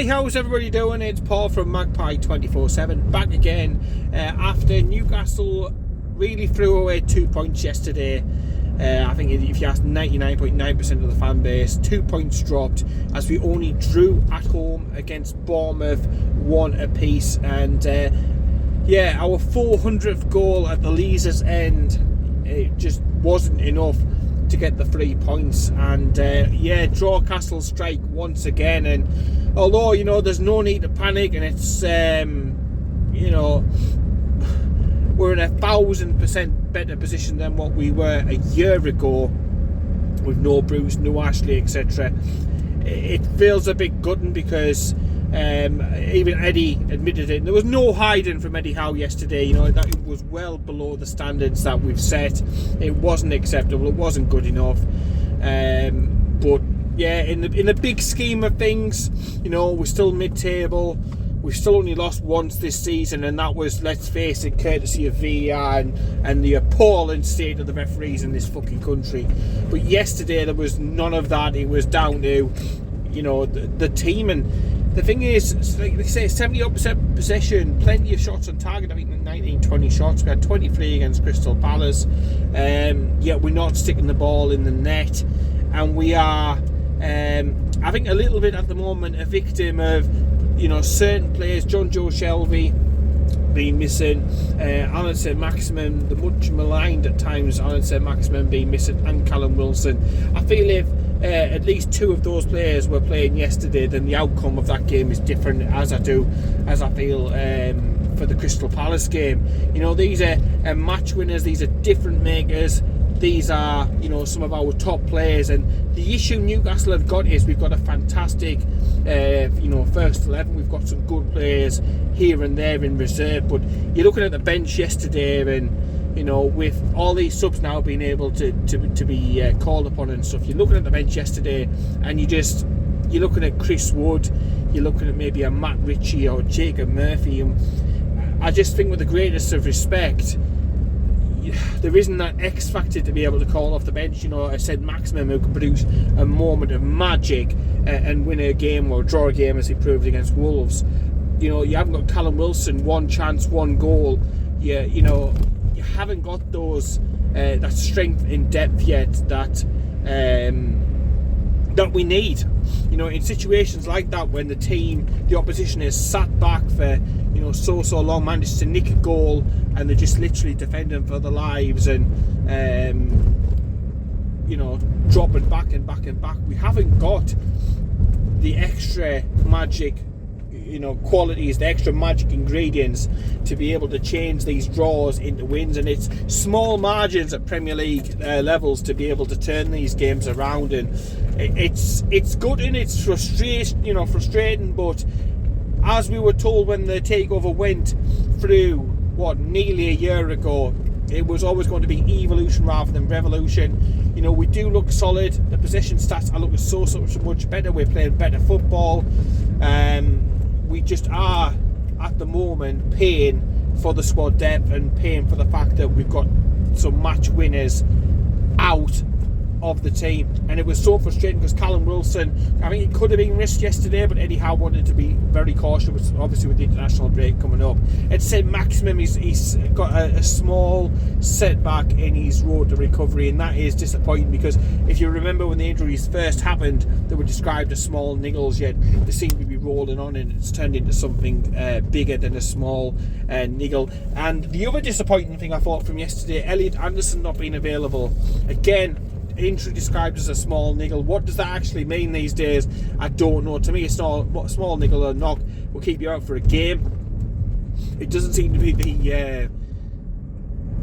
Hi, how's everybody doing? It's Paul from Magpie 24/7 back again after Newcastle really threw away 2 points yesterday. I think if you ask 99.9% of the fan base, 2 points dropped as we only drew at home against Bournemouth, 1 apiece. And our 400th goal at the Leazer's end, it just wasn't enough to get the 3 points. And Drawcastle strike once again. And although there's no need to panic, and it's we're in 1,000% better position than what we were a year ago, with no Bruce, no Ashley, etc. It feels a bit gutting because even Eddie admitted it. There was no hiding from Eddie Howe yesterday. That it was well below the standards that we've set. It wasn't acceptable. It wasn't good enough. But yeah, in the big scheme of things, we're still mid-table. We've still only lost once this season, and that was, let's face it, courtesy of VAR and the appalling state of the referees in this fucking country. But yesterday there was none of that. It was down to, the team. And the thing is, like they say, 70% possession, plenty of shots on target. I think 19-20 shots. We had 23 against Crystal Palace. Yet we're not sticking the ball in the net, and we are, I think, a little bit at the moment a victim of certain players. John Joe Shelby being missing, Alan Saint-Maximin, the much maligned at times Alan Saint-Maximin being missing, and Callum Wilson. I feel if at least 2 of those players were playing yesterday, then the outcome of that game is different, as I feel for the Crystal Palace game. These are match winners, these are different makers. These are, some of our top players, and the issue Newcastle have got is we've got a fantastic, first 11. We've got some good players here and there in reserve, but you're looking at the bench yesterday, and with all these subs now being able to be called upon and stuff, you're looking at the bench yesterday, and you're looking at Chris Wood, you're looking at maybe a Matt Ritchie or Jacob Murphy, and I just think, with the greatest of respect, there isn't that X factor to be able to call off the bench. I said Maximum, who can produce a moment of magic and win a game or draw a game, as he proved against Wolves. You haven't got Callum Wilson, 1 chance, 1 goal. You haven't got those that strength in depth yet that we need. In situations like that, when the opposition is sat back for so long, managed to nick a goal, and they're just literally defending for their lives, and dropping back and back and back. We haven't got the extra magic qualities, the extra magic ingredients to be able to change these draws into wins, and it's small margins at Premier League levels to be able to turn these games around. And it's good, and it's frustrating, but as we were told when the takeover went through, nearly a year ago, it was always going to be evolution rather than revolution. We do look solid. The possession stats are looking so much better. We're playing better football. We just are, at the moment, paying for the squad depth and paying for the fact that we've got some match winners out of the team. And it was so frustrating because Callum Wilson, I think it could have been risked yesterday, but Eddie Howe wanted to be very cautious, obviously with the international break coming up. At St. Maximum, he's got a small setback in his road to recovery, and that is disappointing, because if you remember when the injuries first happened, they were described as small niggles, yet they seem to be rolling on, and it's turned into something bigger than a small niggle. And the other disappointing thing I thought from yesterday, Elliot Anderson not being available. Again, injury described as a small niggle. What does that actually mean these days? I don't know. To me, a small niggle or knock will keep you out for a game. It doesn't seem to be the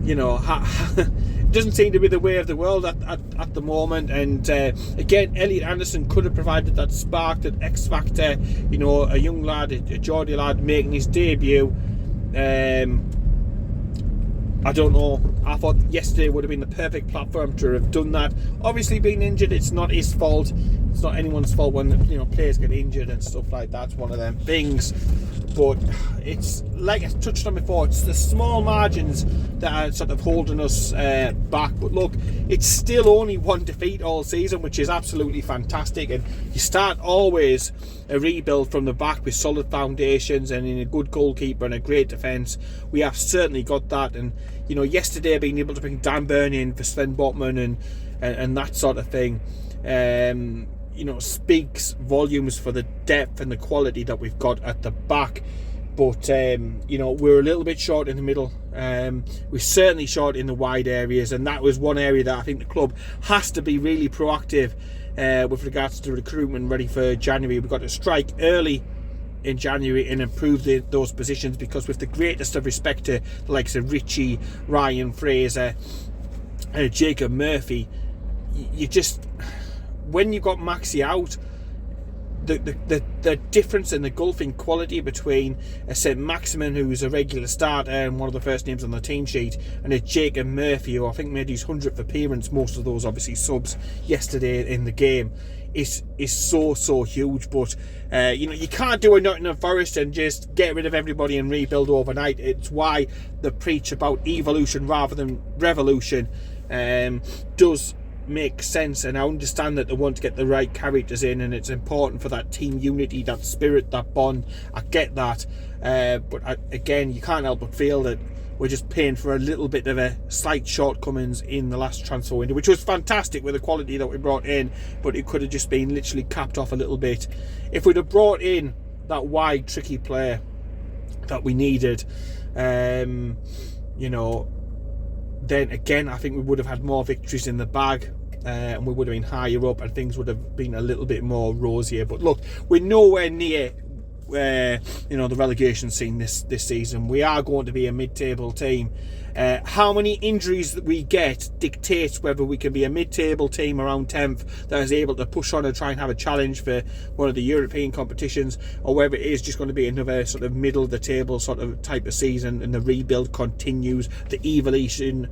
it doesn't seem to be the way of the world at the moment. And again, Elliot Anderson could have provided that spark, that X factor. A young lad, a Geordie lad making his debut. I don't know. I thought yesterday would have been the perfect platform to have done that. Obviously, being injured, it's not his fault. It's not anyone's fault when players get injured and stuff like that. It's one of them things. but it's like I touched on before, it's the small margins that are sort of holding us back. But look, it's still only one defeat all season, which is absolutely fantastic, and you start always a rebuild from the back with solid foundations and in a good goalkeeper and a great defence. We have certainly got that, and you know, yesterday being able to bring Dan Burn in for Sven Botman and that sort of thing, you know, speaks volumes for the depth and the quality that we've got at the back. But you know, we're a little bit short in the middle. We're certainly short in the wide areas, and that was one area that I think the club has to be really proactive with regards to recruitment ready for January. We've got to strike early in January and improve those positions, because with the greatest of respect to the likes of Richie, Ryan Fraser, Jacob Murphy, you just, when you got Maxi out, the difference in the gulf in quality between a St Maximin, who's a regular starter and one of the first names on the team sheet, and a Jacob Murphy, who I think made his 100th appearance, most of those obviously subs yesterday in the game, is so huge. But you know, you can't do a Nottingham Forest and just get rid of everybody and rebuild overnight. It's why the preach about evolution rather than revolution does make sense, and I understand that they want to get the right characters in, and it's important for that team unity, that spirit, that bond. I get that, but again, you can't help but feel that we're just paying for a little bit of a slight shortcomings in the last transfer window, which was fantastic with the quality that we brought in, but it could have just been literally capped off a little bit. If we'd have brought in that wide, tricky player that we needed, you know, then again, I think we would have had more victories in the bag, and we would have been higher up, and things would have been a little bit more rosier. But look, we're nowhere near you know, the relegation scene this season. We are going to be a mid-table team. How many injuries that we get dictates whether we can be a mid-table team around 10th that is able to push on and try and have a challenge for one of the European competitions, or whether it is just going to be another sort of middle of the table sort of type of season, and the rebuild continues, the evolution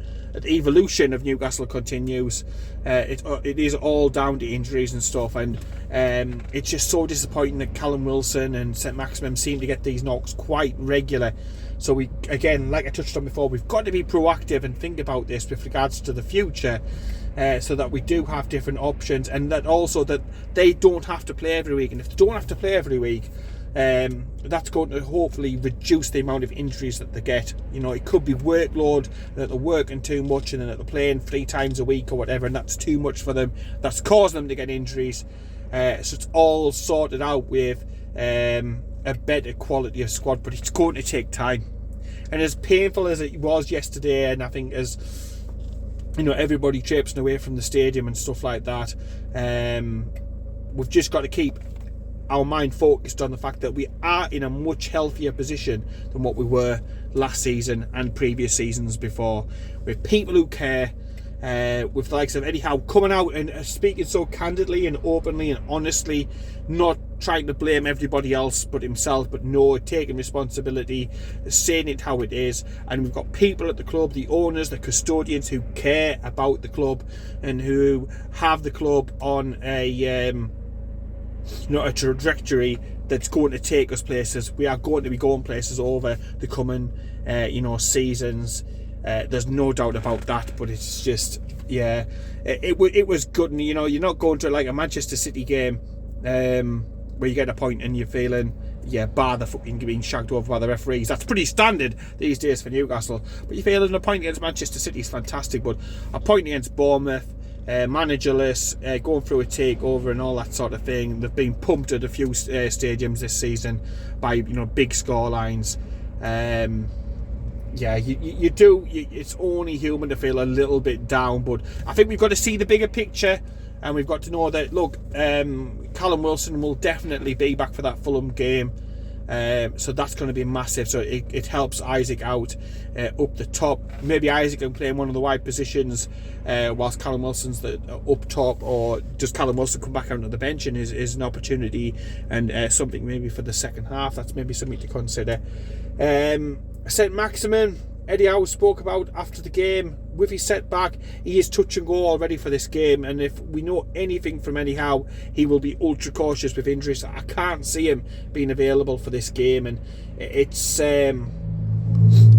of Newcastle continues. It is all down to injuries and stuff, and it's just so disappointing that Callum Wilson and St Maximin seem to get these knocks quite regular. So we, again, like I touched on before, we've got to be proactive and think about this with regards to the future, so that we do have different options, and that also that they don't have to play every week. And if they don't have to play every week, that's going to hopefully reduce the amount of injuries that they get. You know, it could be workload, that they're working too much and that they're playing 3 times a week or whatever, and that's too much for them. That's causing them to get injuries. So it's all sorted out with a better quality of squad, but it's going to take time. And as painful as it was yesterday, and I think as, you know, everybody traipsing away from the stadium and stuff like that, we've just got to keep our mind focused on the fact that we are in a much healthier position than what we were last season and previous seasons before, with people who care, with the likes of Eddie Howe coming out and speaking so candidly and openly and honestly, not trying to blame everybody else but himself, but no, taking responsibility, saying it how it is. And we've got people at the club, the owners, the custodians, who care about the club and who have the club on a a trajectory that's going to take us places. We are going to be going places over the coming seasons. There's no doubt about that, but it's just, yeah, it was good. And you're not going to like a Manchester City game where you get a point and you're feeling, bar the fucking being shagged over by the referees. That's pretty standard these days for Newcastle. But you're feeling a point against Manchester City is fantastic, but a point against Bournemouth, managerless, going through a takeover and all that sort of thing. They've been pumped at a few stadiums this season by big score lines. You do. It's only human to feel a little bit down, but I think we've got to see the bigger picture, and we've got to know that, look, Callum Wilson will definitely be back for that Fulham game, so that's going to be massive. So it helps Isak out up the top. Maybe Isak can play in one of the wide positions whilst Callum Wilson's up top, or does Callum Wilson come back out on the bench and is an opportunity and something maybe for the second half. That's maybe something to consider. St Maximin, Eddie Howe spoke about after the game, with his setback, he is touch and go already for this game, and if we know anything from Eddie Howe, he will be ultra cautious with injuries. I can't see him being available for this game, and it's I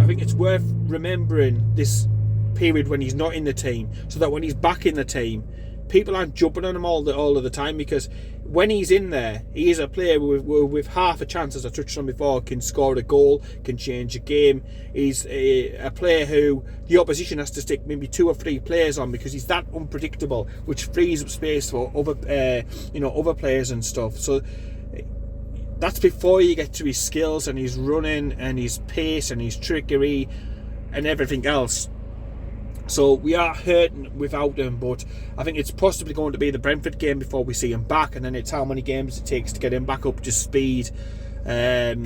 think it's worth remembering this period when he's not in the team, so that when he's back in the team, people aren't jumping on him all of the time, because when he's in there, he is a player with half a chance, as I touched on before, can score a goal, can change a game. He's a player who the opposition has to stick maybe 2 or 3 players on, because he's that unpredictable, which frees up space for other players and stuff. So that's before you get to his skills and his running and his pace and his trickery and everything else. So we are hurting without him, but I think it's possibly going to be the Brentford game before we see him back, and then it's how many games it takes to get him back up to speed. That's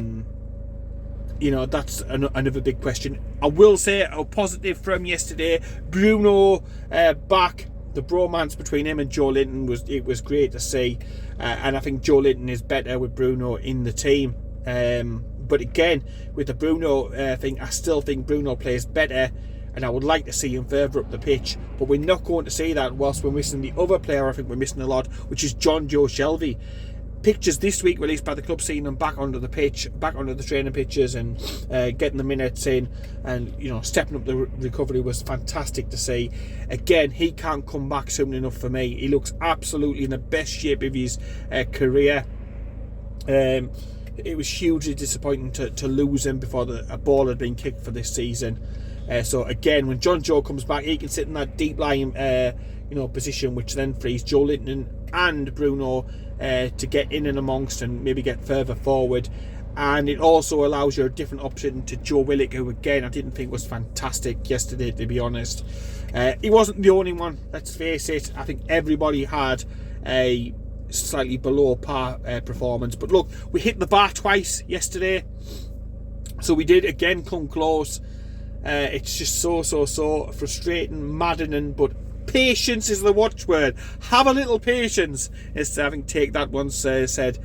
another big question. I will say a positive from yesterday, Bruno back. The bromance between him and Joe Linton was great to see, and I think Joe Linton is better with Bruno in the team. But again, with the Bruno thing, I still think Bruno plays better, and I would like to see him further up the pitch, but we're not going to see that whilst we're missing the other player I think we're missing a lot, which is John Joe Shelvey. Pictures this week released by the club seeing him back onto the pitch, back onto the training pitches, and getting the minutes in, and stepping up the recovery was fantastic to see. Again, he can't come back soon enough for me. He looks absolutely in the best shape of his career. It was hugely disappointing to lose him before a ball had been kicked for this season. So again, when John Joe comes back, he can sit in that deep lying position, which then frees Joe Linton and Bruno to get in and amongst and maybe get further forward. And it also allows you a different option to Joe Willock, who again I didn't think was fantastic yesterday, to be honest. He wasn't the only one, let's face it. I think everybody had a slightly below par performance, but look, we hit the bar twice yesterday, so we did again come close. It's just so frustrating, maddening, but patience is the watchword. Have a little patience. As I think Take That once said,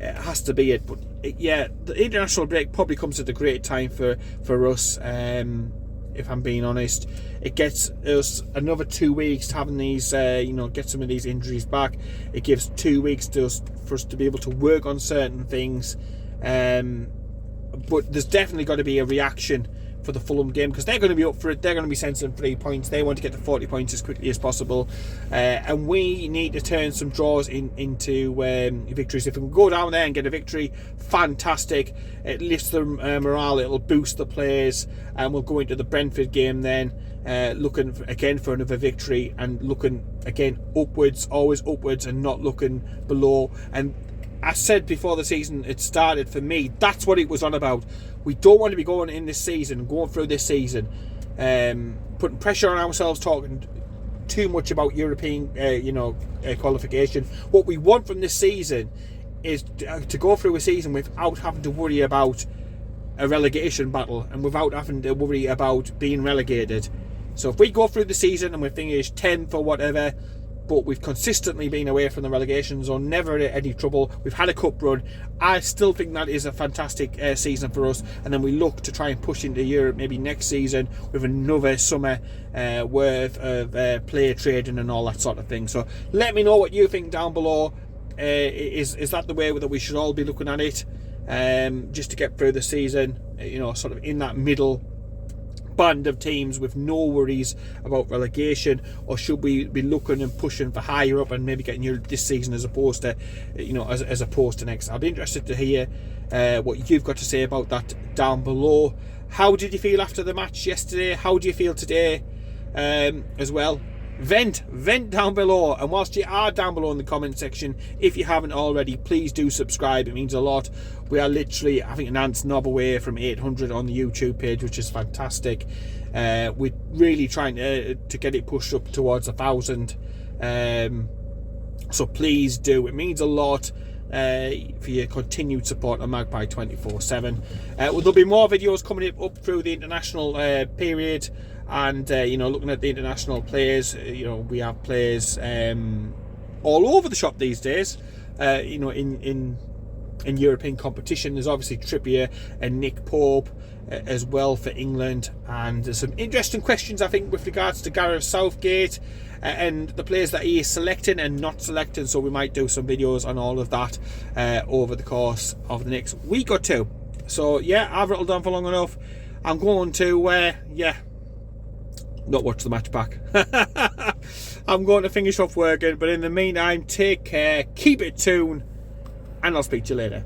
it has to be it. But the international break probably comes at a great time for us. If I'm being honest, it gets us another 2 weeks to having these, get some of these injuries back. It gives 2 weeks for us to be able to work on certain things. But there's definitely got to be a reaction for the Fulham game, because they're going to be up for it. They're going to be sensing 3 points. They want to get to 40 points as quickly as possible, and we need to turn some draws into victories. If we can go down there and get a victory, fantastic. It lifts the morale, it'll boost the players, and we'll go into the Brentford game then looking again for another victory, and looking again upwards, always upwards, and not looking below. And I said before the season it started, for me, that's what it was on about. We don't want to be going through this season, putting pressure on ourselves, talking too much about European, qualification. What we want from this season is to go through a season without having to worry about a relegation battle, and without having to worry about being relegated. So if we go through the season and we finish 10th or whatever, but we've consistently been away from the relegation zone, never any trouble, we've had a cup run, I still think that is a fantastic season for us. And then we look to try and push into Europe maybe next season with another summer worth of player trading and all that sort of thing. So let me know what you think down below. Is that the way that we should all be looking at it, just to get through the season, sort of in that middle band of teams with no worries about relegation, or should we be looking and pushing for higher up and maybe getting Europe this season as opposed to as opposed to next? I'll be interested to hear what you've got to say about that down below. How did you feel after the match yesterday? How do you feel today as well? Vent down below, and whilst you are down below in the comment section, if you haven't already, please do subscribe. It means a lot. We are literally, I think, an ant's knob away from 800 on the YouTube page, which is fantastic. We're really trying to get it pushed up towards 1,000, so please do. It means a lot for your continued support on Magpie 24/7. There'll be more videos coming up through the international period, and looking at the international players. We have players all over the shop these days, in in European competition. There's obviously Trippier and Nick Pope as well for England, and there's some interesting questions I think with regards to Gareth Southgate and the players that he is selecting and not selecting, so we might do some videos on all of that over the course of the next week or two. So yeah, I've rattled on for long enough. I'm going to not watch the match back. I'm going to finish off working, but in the meantime, take care, keep it tuned, and I'll speak to you later.